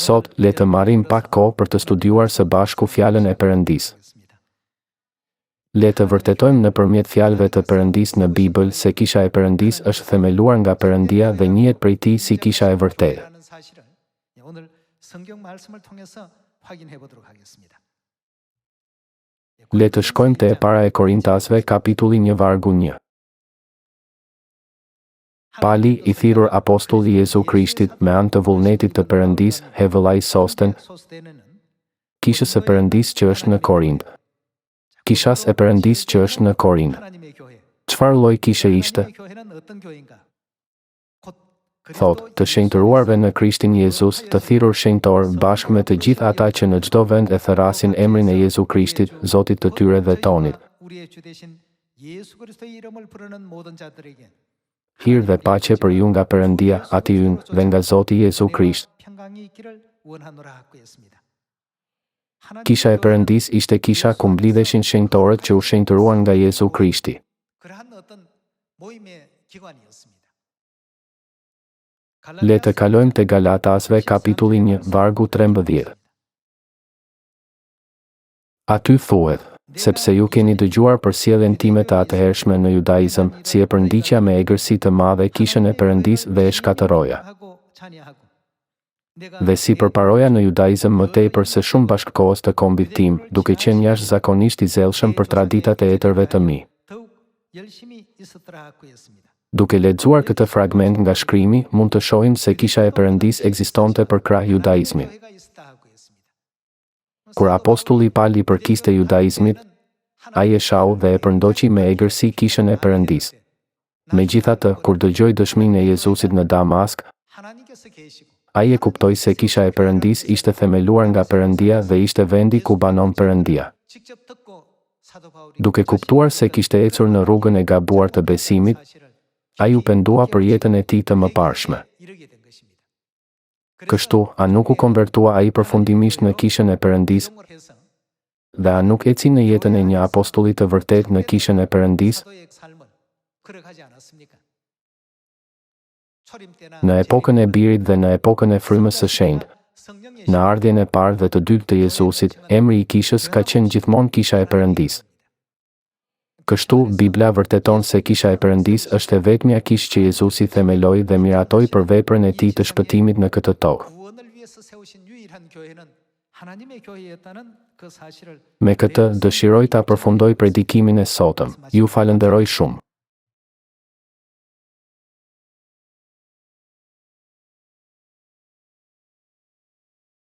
Sot, le të marrim pak kohë për të studiuar së bashku fjalën e Perëndisë. Le të vërtetojmë nëpërmjet fjalëve të Perëndisë në Bibël se kisha e Perëndisë është themeluar nga Perëndia dhe njihet prej tij si kisha e vërtetë. Le të shkojmë te e para e Korintasve kapitulli 1 vargu 1. Pali, i thirrur apostull i Jezu Krishtit me anë të vullnetit të Perëndisë, he vëllai Sosten, kishës së Perëndisë që është në Korint. Kishas e Perëndisë që është në Korint. Çfarë lloj kishe ishte? Thot, të shenjtëruarve në Krishtin Jezus, të thirrur shenjtor bashkë me të gjithë ata që në çdo vend e thërrasin emrin e Jezu Krishtit, Zotit të tyre dhe tonit. Hir dhe paqe për ju nga Perëndia, Ati ynë, dhe nga Zoti Jezu Krisht. Kisha e Perëndisë ishte kisha ku mblidheshin shenjtorët që u shenjtëruan nga Jezu Krishti. Le të kalojmë te Galatasve kapitulli 1 vargu 13. Aty thuhet, sepse ju keni dëgjuar për sjelljen time të atëhershme në judaizëm, si e përndiqja me egërsi të madhe kishën e Perëndisë dhe e shkatëroja. Dhe si përparoja në judaizëm më tepër se shumë bashkëkohës të kombit tim, duke qenë jashtëzakonisht i zellshëm për traditat e etërve të mi. Duke lexuar këtë fragment nga shkrimi, mund të shohim se kisha e Perëndisë ekzistonte për krah judaizmit. Kur apostulli Pali përkiste judaizmit, ai e shau dhe e përndoqi me egërsi kishën e Perëndisë. Megjithatë, kur dëgjoi dëshminë e Jezusit në Damask, ai e kuptoi se kisha e Perëndisë ishte themeluar nga Perëndia dhe ishte vendi ku banon Perëndia. Duke kuptuar se kishte ecur në rrugën e gabuar të besimit, ai u pendua për jetën e tij të mëparshme. Kështu, a nuk u konvertua ai përfundimisht në kishën e Perëndisë? Dhe a nuk eci në jetën e një apostulli të vërtet në kishën e Perëndisë? Në epokën e birit dhe në epokën e frymës së shenjtë, në ardhjen e parë dhe të dytë të Jezusit, emri i kishës ka qenë gjithmonë kisha e Perëndisë. Kështu, Bibla vërteton se kisha e Perëndisë është e vetmja kishë që Jezusi themeloi dhe miratoi për veprën e tij të shpëtimit në këtë tokë. Me këtë, dëshiroj ta përfundoj predikimin e sotëm. Ju falenderoj shumë.